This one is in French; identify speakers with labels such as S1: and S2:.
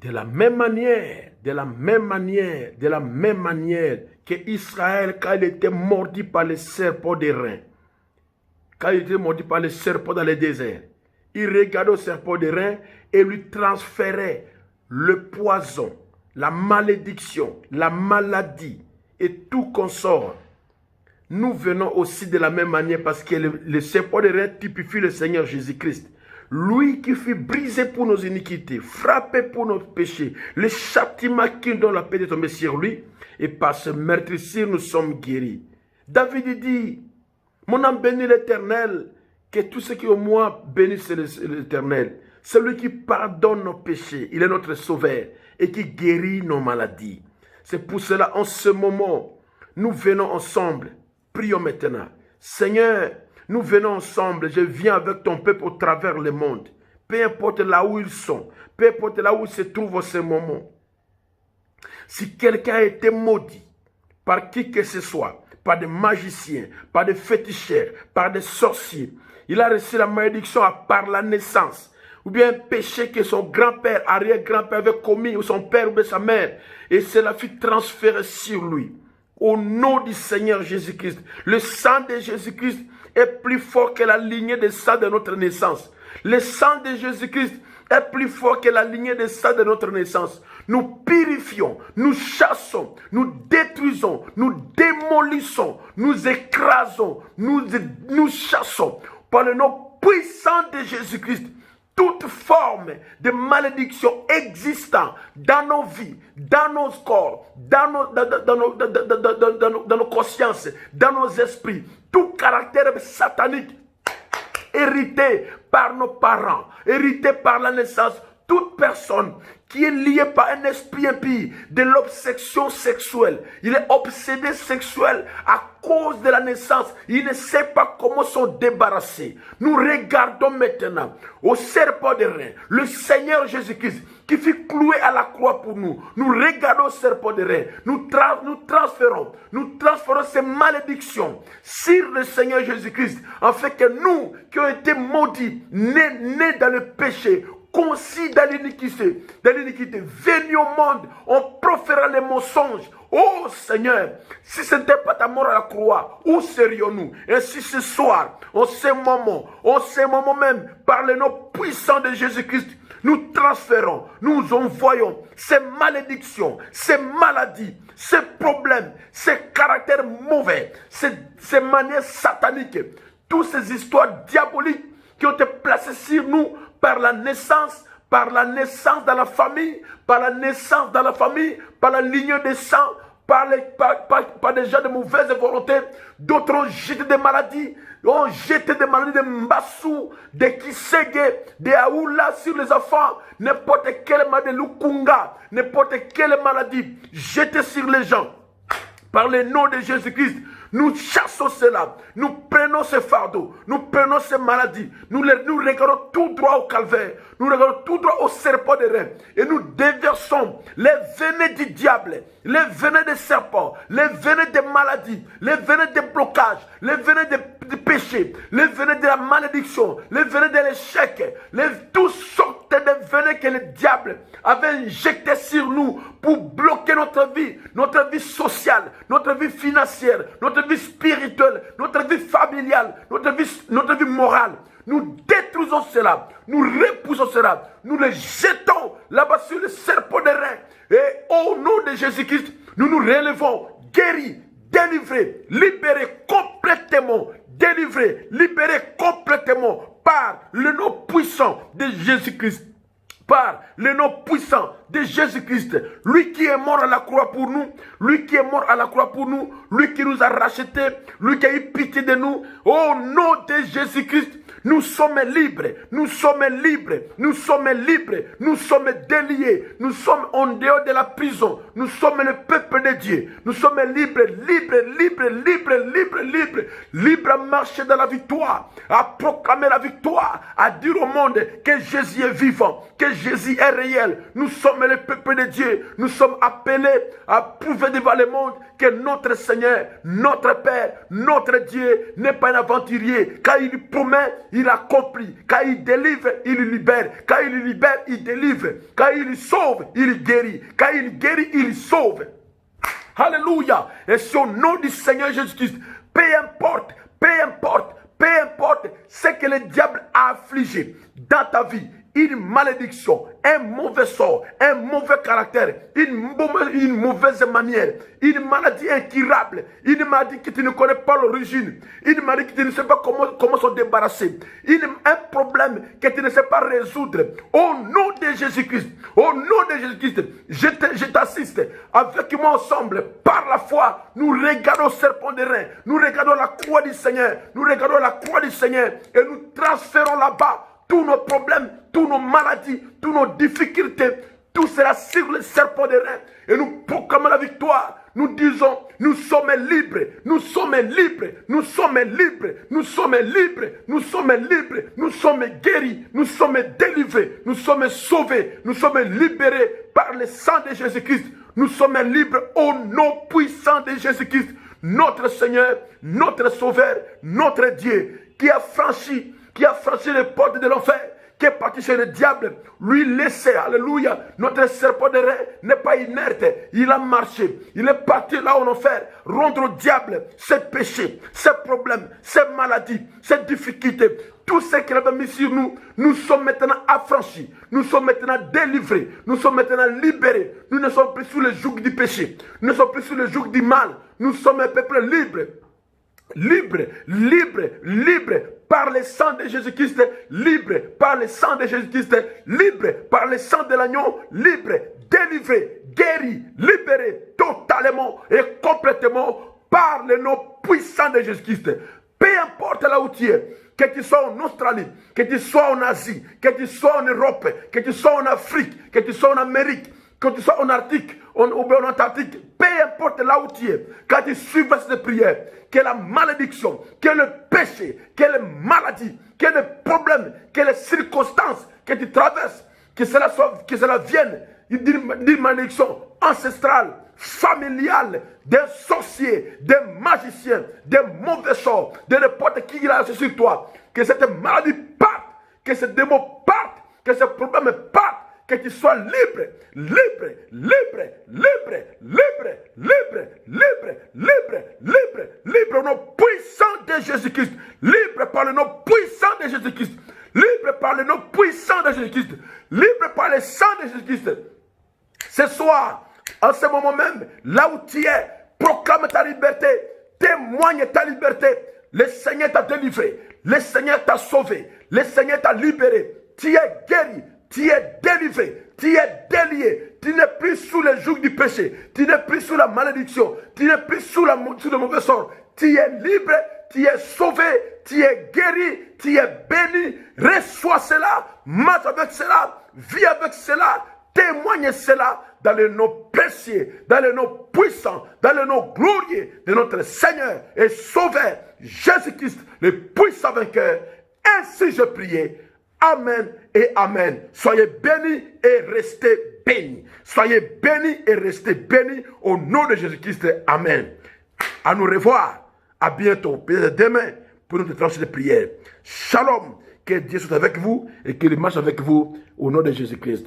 S1: De la même manière que Israël, quand il était mordu par les serpents des reins, quand il était mordu par les serpents dans le désert, il regardait au serpent des reins et lui transférait le poison, la malédiction, la maladie et tout consort. Nous venons aussi de la même manière parce que le serpent des reins typifie le Seigneur Jésus-Christ. Lui qui fut brisé pour nos iniquités, frappé pour nos péchés, le châtiment qui nous donne la paix de tomber sur lui, et par ce meurtrissure nous sommes guéris. David dit, mon âme bénit l'Éternel, que tous ceux qui au moi bénissent l'Éternel. Celui qui pardonne nos péchés, il est notre sauveur et qui guérit nos maladies. C'est pour cela, en ce moment, nous venons ensemble. Prions maintenant. Seigneur, nous venons ensemble. Je viens avec ton peuple au travers le monde. Peu importe là où ils sont. Peu importe là où ils se trouvent en ce moment. Si quelqu'un a été maudit par qui que ce soit, par des magiciens, par des féticheurs, par des sorciers, il a reçu la malédiction par la naissance, ou bien un péché que son grand-père, arrière-grand-père avait commis, ou son père ou bien sa mère, et cela fut transféré sur lui. Au nom du Seigneur Jésus-Christ, le sang de Jésus-Christ est plus fort que la lignée de sang de notre naissance. Le sang de Jésus-Christ est plus fort que la lignée de sang de notre naissance. Nous purifions, nous chassons, nous détruisons, nous démolissons, nous écrasons, nous chassons par le nom puissant de Jésus-Christ. Toute forme de malédiction existant dans nos vies, dans nos corps, dans nos consciences, dans nos esprits, tout caractère satanique hérité par nos parents, hérité par la naissance, toute personne qui est liée par un esprit impie de l'obsession sexuelle, il est obsédé sexuel à cause de la naissance, il ne sait pas comment s'en débarrasser. Nous regardons maintenant au serpent des reins, le Seigneur Jésus-Christ qui fut cloué à la croix pour nous. Nous regardons au serpent des reins, nous transférons ces malédictions sur le Seigneur Jésus-Christ, en fait que nous qui avons été maudits, nés dans le péché, concis dans l'iniquité, venus au monde, on proférera les mensonges. Oh Seigneur, si ce n'était pas ta mort à la croix, où serions-nous? Ainsi ce soir, en ce moment même, par le nom puissant de Jésus-Christ, nous transférons, nous envoyons ces malédictions, ces maladies, ces problèmes, ces caractères mauvais, ces manières sataniques, toutes ces histoires diaboliques qui ont été placées sur nous par la naissance dans la famille, par la lignée des sangs, par des gens de mauvaise volonté. D'autres ont jeté des maladies, de Mbassou, de Kisege, de Aoula sur les enfants, n'importe quelle maladie, de Lukunga, n'importe quelle maladie jetée sur les gens. Par le nom de Jésus-Christ, nous chassons cela, nous prenons ce fardeau, nous prenons ces maladies, nous regardons tout droit au calvaire, nous regardons tout droit au serpent des reins et nous déversons les venins du diable, les venins des serpents, les venins des maladies, les venins des blocages, les venins des péchés, les venins de la malédiction, les venins de l'échec, toutes sortes de venins que le diable avait injectés sur nous pour bloquer notre vie sociale, notre vie financière, notre vie spirituelle, notre vie familiale, notre vie morale. Nous détruisons cela, nous repoussons cela, nous les jetons là-bas sur le serpent des reins. Et au nom de Jésus-Christ, nous nous relevons, guéris, délivrés, libérés complètement, par le nom puissant de Jésus-Christ. Par le nom puissant de Jésus-Christ, lui qui est mort à la croix pour nous, lui qui nous a rachetés, lui qui a eu pitié de nous, au nom de Jésus-Christ, nous sommes libres, nous sommes déliés, nous sommes en dehors de la prison, nous sommes le peuple de Dieu, nous sommes libres à marcher dans la victoire, à proclamer la victoire, à dire au monde que Jésus est vivant, que Jésus est réel. Nous sommes le peuple de Dieu, nous sommes appelés à prouver devant le monde que notre Seigneur, notre Père, notre Dieu n'est pas un aventurier, car il promet, il accomplit. Quand il délivre, il libère. Quand il libère, il délivre. Quand il sauve, il guérit. Quand il guérit, il sauve. Alléluia. Et c'est au nom du Seigneur Jésus-Christ, peu importe ce que le diable a affligé dans ta vie, une malédiction, un mauvais sort, un mauvais caractère, une mauvaise manière, une maladie incurable, une maladie que tu ne connais pas l'origine, une maladie que tu ne sais pas comment s'en débarrasser, un problème que tu ne sais pas résoudre. Au nom de Jésus-Christ, je t'assiste avec moi ensemble, par la foi, nous regardons le serpent de rein, nous regardons la croix du Seigneur, et nous transférons là-bas tous nos problèmes, tous nos maladies, toutes nos difficultés, tout sera sur le serpent de rein. Et nous proclamons la victoire. Nous disons, nous sommes libres, nous sommes libres, nous sommes libres, nous sommes libres, nous sommes libres, nous sommes guéris, nous sommes délivrés, nous sommes sauvés, nous sommes libérés par le sang de Jésus-Christ. Nous sommes libres au nom puissant de Jésus-Christ, notre Seigneur, notre Sauveur, notre Dieu, qui a franchi les portes de l'enfer, qui est parti chez le diable, lui laisser, alléluia, notre serpent de rein n'est pas inerte, il a marché, il est parti là en enfer, rendre au diable ses péchés, ses problèmes, ses maladies, ses difficultés, tout ce qu'il avait mis sur nous, nous sommes maintenant affranchis, nous sommes maintenant délivrés, nous sommes maintenant libérés, nous ne sommes plus sous le joug du péché, nous ne sommes plus sous le joug du mal, nous sommes un peuple libre. Libre par le sang de Jésus-Christ, libre par le sang de Jésus-Christ, libre par le sang de l'agneau, libre, délivré, guéri, libéré totalement et complètement par le nom puissant de Jésus-Christ. Peu importe là où tu es, que tu sois en Australie, que tu sois en Asie, que tu sois en Europe, que tu sois en Afrique, que tu sois en Amérique, que tu sois en Arctique ou en Antarctique, peu importe là où tu es, quand tu suivras cette prière, que la malédiction, que le péché, que les maladies, que les problèmes, que les circonstances que tu traverses, que cela vienne d'une malédiction ancestrale, familiale, des sorciers, des magiciens, des mauvais sorts, de n'importe qui il a sur toi, que cette maladie parte, que ce démon parte, que ce problème parte, que tu sois libre au nom puissant de Jésus-Christ, libre par le nom puissant de Jésus-Christ, libre par le nom puissant de Jésus-Christ, libre par le sang de Jésus-Christ. Ce soir, en ce moment même, là où tu es, proclame ta liberté, témoigne ta liberté. Le Seigneur t'a délivré, le Seigneur t'a sauvé, le Seigneur t'a libéré, tu es guéri, tu es délivré, tu es délié, tu n'es plus sous le joug du péché, tu n'es plus sous la malédiction, tu n'es plus sous le mauvais sort, tu es libre, tu es sauvé, tu es guéri, tu es béni, reçois cela, marche avec cela, vis avec cela, témoigne cela dans le nom précieux, dans le nom puissant, dans le nom glorieux de notre Seigneur et Sauveur, Jésus-Christ, le puissant vainqueur. Ainsi je priais. Amen et amen. Soyez bénis et restez bénis. Soyez bénis et restez bénis au nom de Jésus-Christ. Amen. À nous revoir. À bientôt. Peut-être demain pour notre tranche de prière. Shalom. Que Dieu soit avec vous et qu'il marche avec vous au nom de Jésus-Christ.